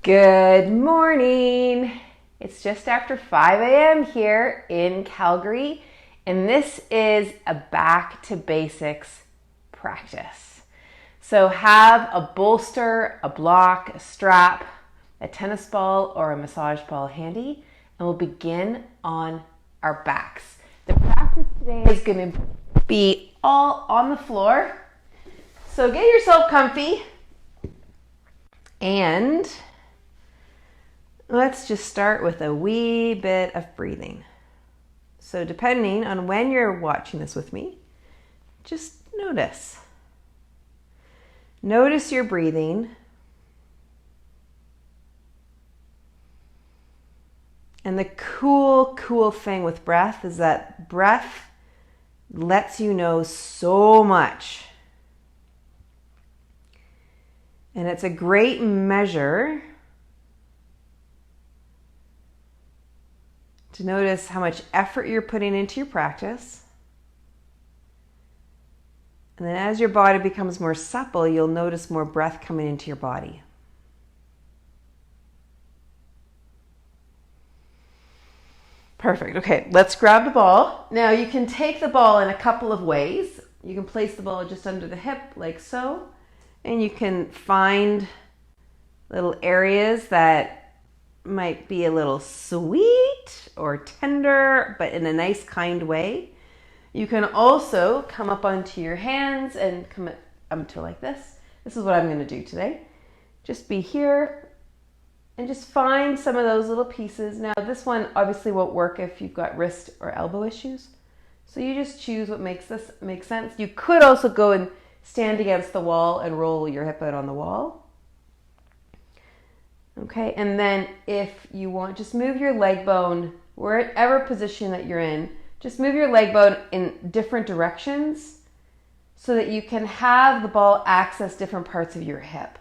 Good morning. It's just after 5 a.m. here in Calgary, and this is a back to basics practice. So have a bolster, a block, a strap, a tennis ball, or a massage ball handy, and we'll begin on our backs. The practice today is going to be all on the floor. So get yourself comfy and let's just start with a wee bit of breathing. So depending on when you're watching this with me, just notice. Notice your breathing. And the cool thing with breath is that breath lets you know so much. And it's a great measure to notice how much effort you're putting into your practice. And then as your body becomes more supple, you'll notice more breath coming into your body. Perfect. Okay, let's grab the ball. Now you can take the ball in a couple of ways. You can place the ball just under the hip like so, and you can find little areas that might be a little sweet or tender, but in a nice, kind way. You can also come up onto your hands and come up to like this. This is what I'm going to do today. Just be here and just find some of those little pieces. Now, this one obviously won't work if you've got wrist or elbow issues. So you just choose what makes this make sense. You could also go and stand against the wall and roll your hip out on the wall. Okay, and then if you want, just move your leg bone, wherever position that you're in, just move your leg bone in different directions so that you can have the ball access different parts of your hip.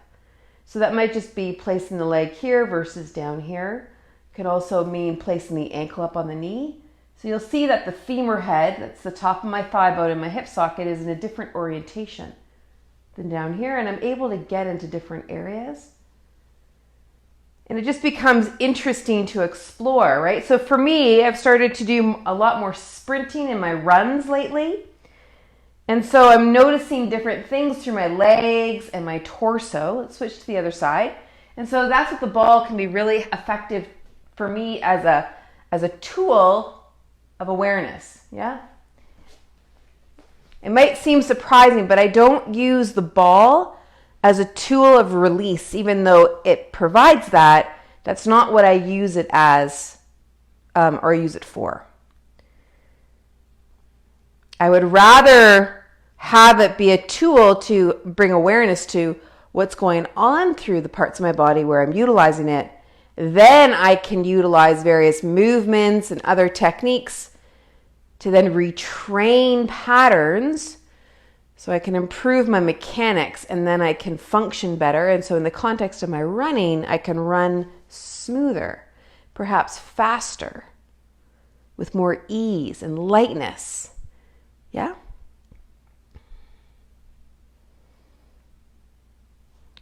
So that might just be placing the leg here versus down here. It could also mean placing the ankle up on the knee. So you'll see that the femur head, that's the top of my thigh bone and my hip socket, is in a different orientation than down here, and I'm able to get into different areas. And it just becomes interesting to explore, right? So for me, I've started to do a lot more sprinting in my runs lately. And so I'm noticing different things through my legs and my torso. Let's switch to the other side. And so that's what the ball can be really effective for me as a tool of awareness, yeah? It might seem surprising, but I don't use the ball as a tool of release, even though it provides that. That's not what I use it as or use it for. I would rather have it be a tool to bring awareness to what's going on through the parts of my body where I'm utilizing it. Then I can utilize various movements and other techniques to then retrain patterns so I can improve my mechanics, and then I can function better. And so in the context of my running, I can run smoother, perhaps faster, with more ease and lightness. Yeah?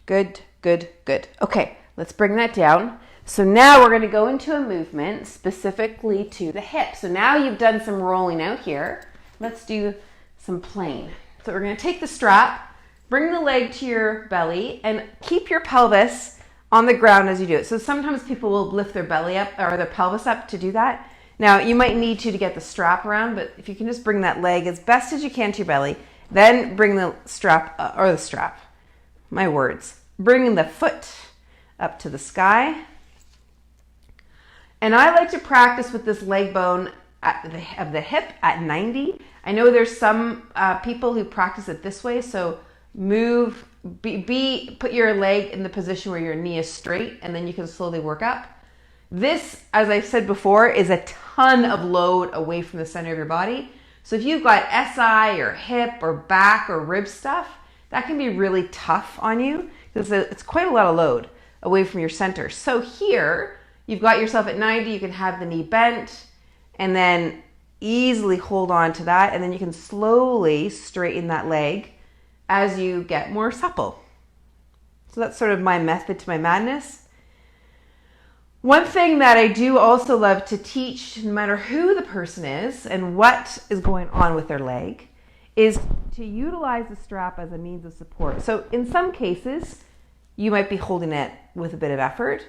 Good. Okay, let's bring that down. So now we're going to go into a movement specifically to the hip. So now you've done some rolling out here. Let's do some playing. So we're going to take the strap, bring the leg to your belly, and keep your pelvis on the ground as you do it. So sometimes people will lift their belly up or their pelvis up to do that. Now you might need to get the strap around, but if you can just bring that leg as best as you can to your belly, then bring the bring the foot up to the sky. And I like to practice with this leg bone of the hip at 90. I know there's some people who practice it this way, so put your leg in the position where your knee is straight, and then you can slowly work up. This, as I've said before, is a ton of load away from the center of your body. So if you've got SI or hip or back or rib stuff, that can be really tough on you because it's quite a lot of load away from your center. So here, you've got yourself at 90, you can have the knee bent, and then easily hold on to that, and then you can slowly straighten that leg as you get more supple. So that's sort of my method to my madness. One thing that I do also love to teach, no matter who the person is and what is going on with their leg, is to utilize the strap as a means of support. So in some cases, you might be holding it with a bit of effort,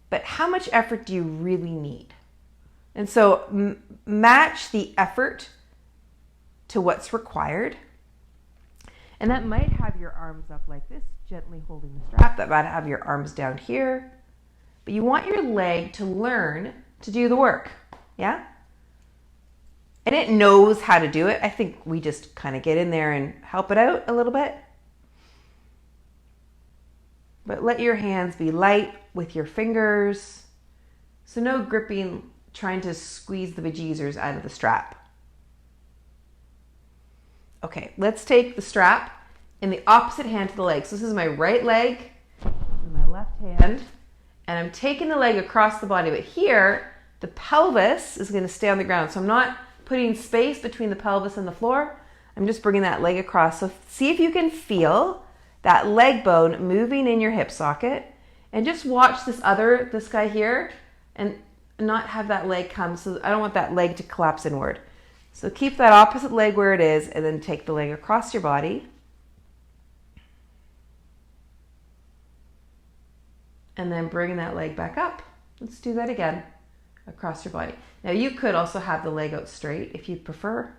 but how much effort do you really need? And so match the effort to what's required. And that might have your arms up like this, gently holding the strap. That might have your arms down here. But you want your leg to learn to do the work, yeah? And it knows how to do it. I think we just kind of get in there and help it out a little bit. But let your hands be light with your fingers. So no gripping, trying to squeeze the bejeezers out of the strap. Okay, let's take the strap in the opposite hand to the leg. So this is my right leg and my left hand. And I'm taking the leg across the body, but here, the pelvis is going to stay on the ground. So I'm not putting space between the pelvis and the floor. I'm just bringing that leg across. So see if you can feel that leg bone moving in your hip socket. And just watch this guy here, and not have that leg come. So I don't want that leg to collapse inward. So keep that opposite leg where it is, and then take the leg across your body. And then bring that leg back up. Let's do that again, across your body. Now you could also have the leg out straight if you prefer.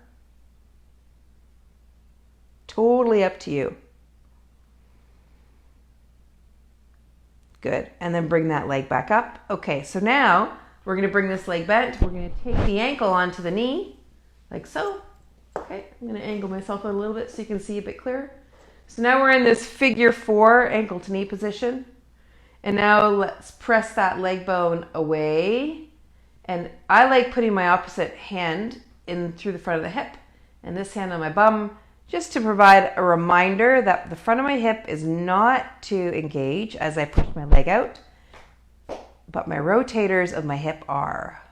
Totally up to you. Good, and then bring that leg back up. Okay, so now we're gonna bring this leg bent. We're gonna take the ankle onto the knee, like so. Okay, I'm gonna angle myself a little bit so you can see a bit clearer. So now we're in this figure 4 ankle to knee position. And now let's press that leg bone away. And I like putting my opposite hand in through the front of the hip and this hand on my bum, just to provide a reminder that the front of my hip is not to engage as I push my leg out, but my rotators of my hip are.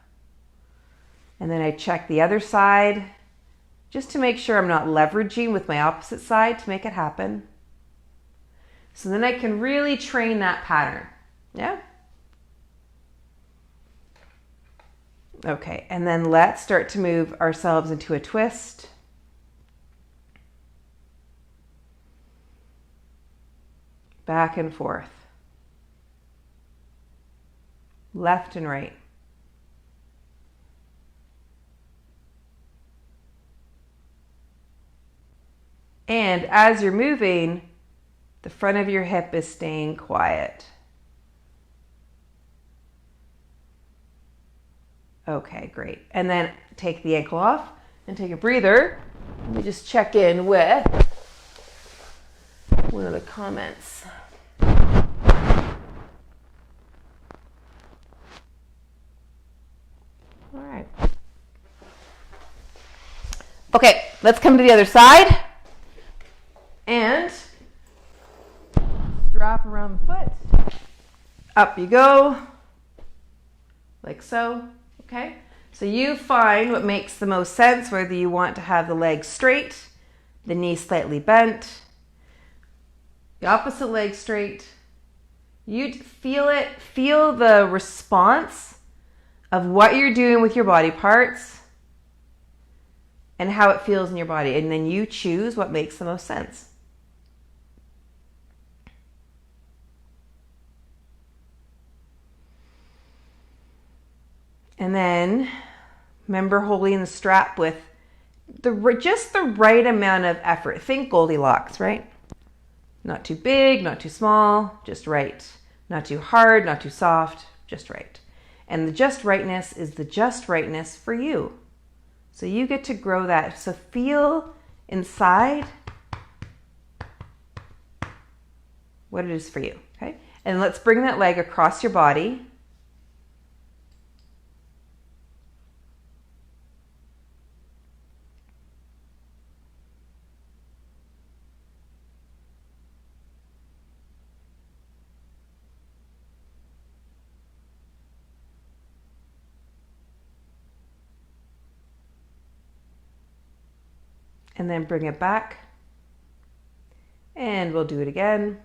And then I check the other side just to make sure I'm not leveraging with my opposite side to make it happen. So then I can really train that pattern, yeah? Okay, and then let's start to move ourselves into a twist. Back and forth. Left and right. And as you're moving, the front of your hip is staying quiet. Okay, great. And then take the ankle off and take a breather. Let me just check in with one of the comments. All right. Okay, let's come to the other side. And strap around the foot. Up you go. Like so. Okay? So you find what makes the most sense, whether you want to have the leg straight, the knee slightly bent, the opposite leg straight. You feel it, feel the response of what you're doing with your body parts and how it feels in your body. And then you choose what makes the most sense. And then remember holding the strap with just the right amount of effort. Think Goldilocks, right? Not too big, not too small, just right. Not too hard, not too soft, just right. And the just rightness is the just rightness for you. So you get to grow that. So feel inside what it is for you, okay? And let's bring that leg across your body. And then bring it back. And we'll do it again.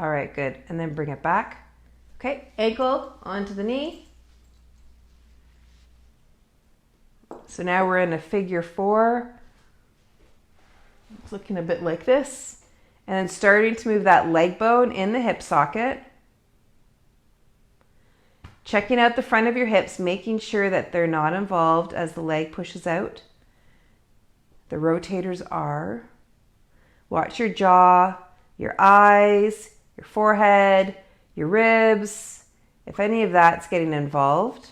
All right, good. And then bring it back. Okay, ankle onto the knee. So now we're in a figure 4. It's looking a bit like this. And then starting to move that leg bone in the hip socket. Checking out the front of your hips, making sure that they're not involved as the leg pushes out. The rotators are. Watch your jaw, your eyes, your forehead, your ribs, if any of that's getting involved.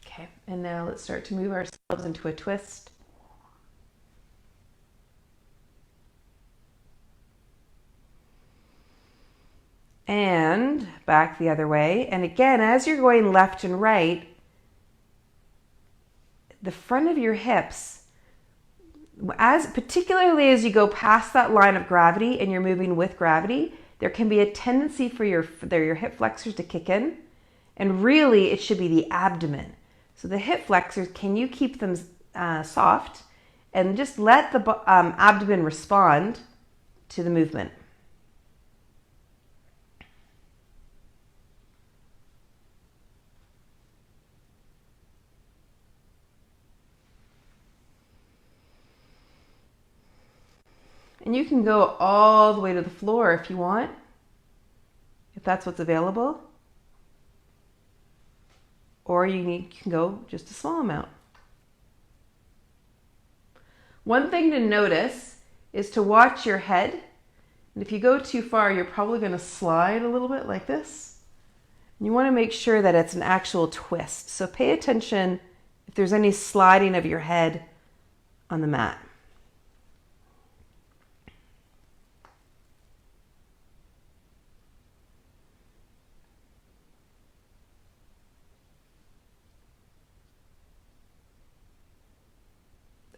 Okay, and now let's start to move ourselves into a twist. And back the other way. And again, as you're going left and right, the front of your hips, particularly as you go past that line of gravity and you're moving with gravity, there can be a tendency for your hip flexors to kick in. And really, it should be the abdomen. So the hip flexors, can you keep them soft and just let the abdomen respond to the movement? And you can go all the way to the floor if you want, if that's what's available. Or you can go just a small amount. One thing to notice is to watch your head. And if you go too far, you're probably going to slide a little bit like this. And you want to make sure that it's an actual twist. So pay attention if there's any sliding of your head on the mat.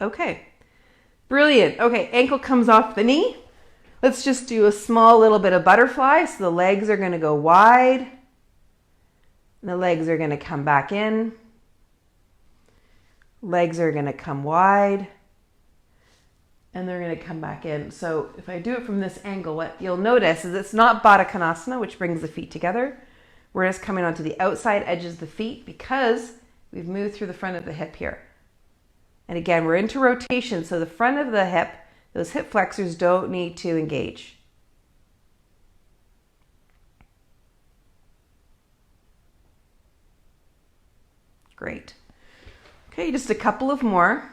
Okay, brilliant. Okay, ankle comes off the knee. Let's just do a small little bit of butterfly. So the legs are going to go wide. And the legs are going to come back in. Legs are going to come wide. And they're going to come back in. So if I do it from this angle, what you'll notice is it's not Baddha Konasana, which brings the feet together. We're just coming onto the outside edges of the feet because we've moved through the front of the hip here. And again, we're into rotation, so the front of the hip, those hip flexors don't need to engage. Great. Okay, just a couple of more.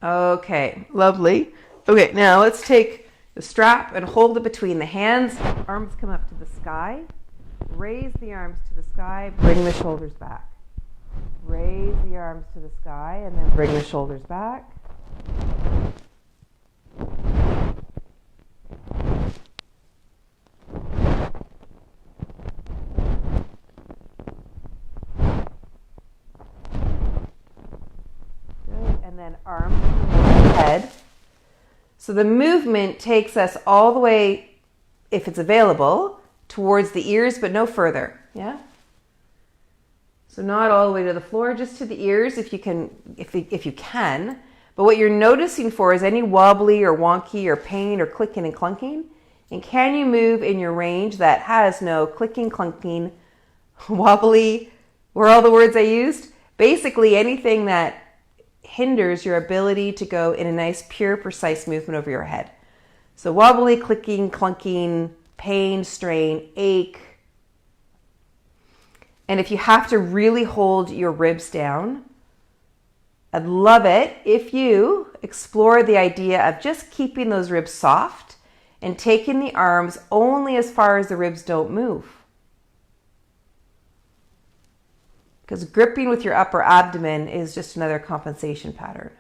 Okay, lovely. Okay, now let's take the strap and hold it between the hands. Arms come up to the sky. Raise the arms to the sky. Bring the shoulders back. Raise the arms to the sky and then bring the shoulders back. Good, and then arms to the head. So the movement takes us all the way, if it's available, towards the ears, but no further. Yeah? So not all the way to the floor, just to the ears if you can. But what you're noticing for is any wobbly or wonky or pain or clicking and clunking. And can you move in your range that has no clicking, clunking, wobbly, were all the words I used? Basically anything that hinders your ability to go in a nice, pure, precise movement over your head. So wobbly, clicking, clunking, pain, strain, ache. And if you have to really hold your ribs down, I'd love it if you explore the idea of just keeping those ribs soft and taking the arms only as far as the ribs don't move. Because gripping with your upper abdomen is just another compensation pattern.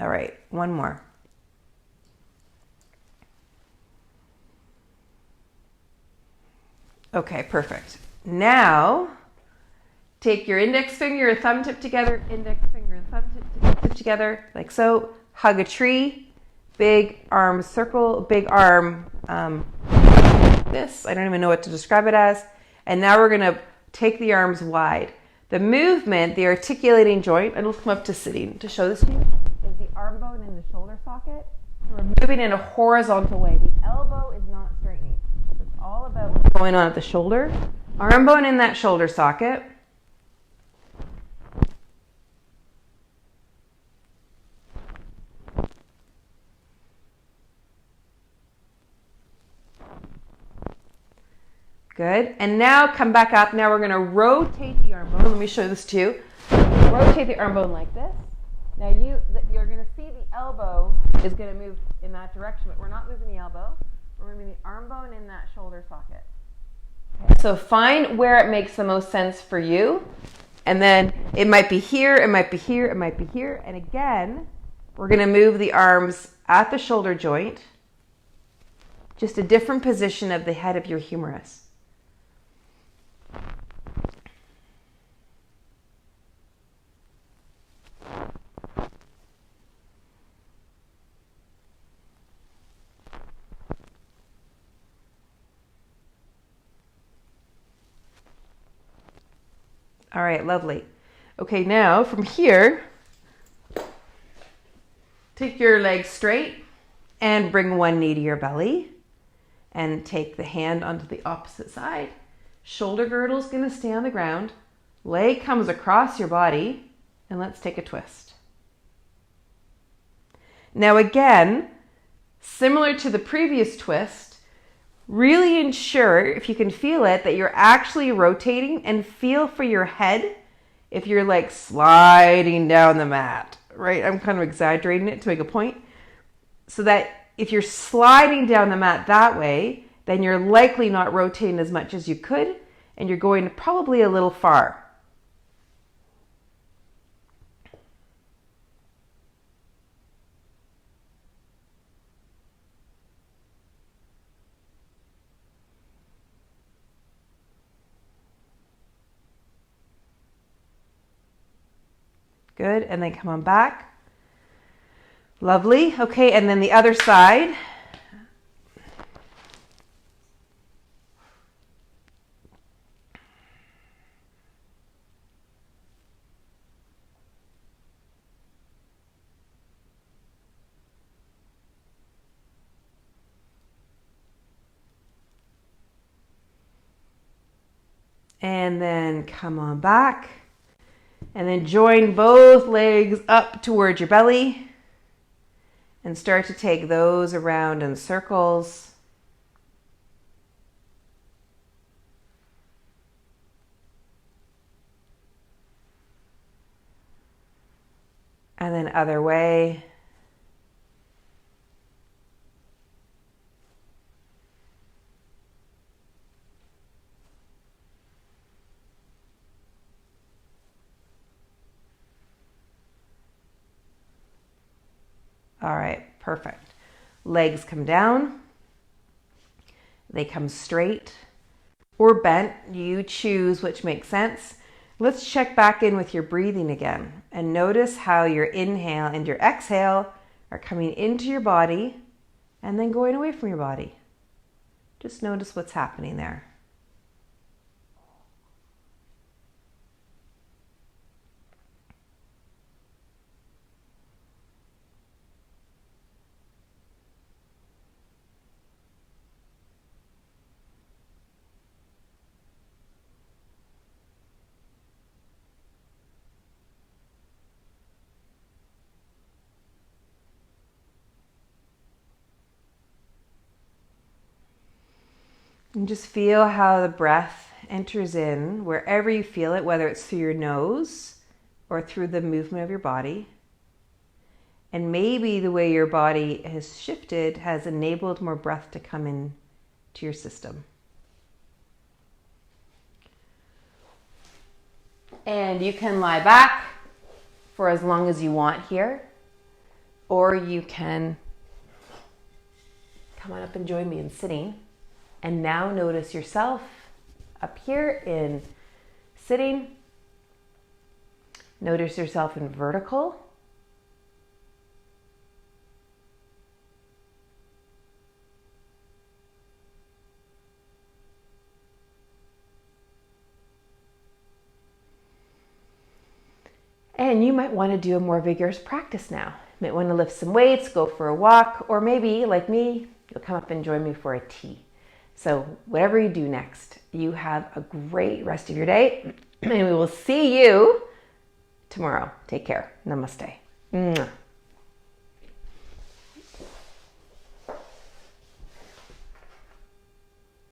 All right, one more. Okay, perfect. Now, Take your index finger, your thumb tip together, index finger and thumb tip together, like so. Hug a tree, big arm circle, big arm, this, I don't even know what to describe it as. And now we're gonna take the arms wide. The movement, the articulating joint, and we'll come up to sitting to show this to you, is the arm bone in the shoulder socket. We're moving in a horizontal way. The elbow is not straightening. It's all about what's going on at the shoulder. Arm bone in that shoulder socket. Good. And now come back up. Now we're going to rotate the arm bone. Let me show this to you. Rotate the arm bone like this. Now you're going to see the elbow is going to move in that direction, but we're not moving the elbow. We're moving the arm bone in that shoulder socket. Okay. So find where it makes the most sense for you. And then it might be here, it might be here, it might be here. And again, we're going to move the arms at the shoulder joint. Just a different position of the head of your humerus. All right, lovely. Okay, now from here, take your legs straight and bring one knee to your belly and take the hand onto the opposite side. Shoulder girdle is going to stay on the ground. Leg comes across your body, and let's take a twist. Now again, similar to the previous twist, really ensure, if you can feel it, that you're actually rotating, and feel for your head if you're like sliding down the mat, right? I'm kind of exaggerating it to make a point. So that if you're sliding down the mat that way, then you're likely not rotating as much as you could, and you're going probably a little far. Good, and then come on back. Lovely. Okay, and then the other side. And then come on back. And then join both legs up towards your belly and start to take those around in circles. And then other way. All right, perfect. Legs come down. They come straight or bent. You choose which makes sense. Let's check back in with your breathing again and notice how your inhale and your exhale are coming into your body and then going away from your body. Just notice what's happening there. And just feel how the breath enters in wherever you feel it, whether it's through your nose or through the movement of your body. And maybe the way your body has shifted has enabled more breath to come in to your system. And you can lie back for as long as you want here, or you can come on up and join me in sitting. And now notice yourself up here in sitting, Notice yourself in vertical. And you might want to do a more vigorous practice now. You might want to lift some weights, go for a walk, or maybe, like me, you'll come up and join me for a tea. So whatever you do next, you have a great rest of your day, and we will see you tomorrow. Take care. Namaste. Mwah.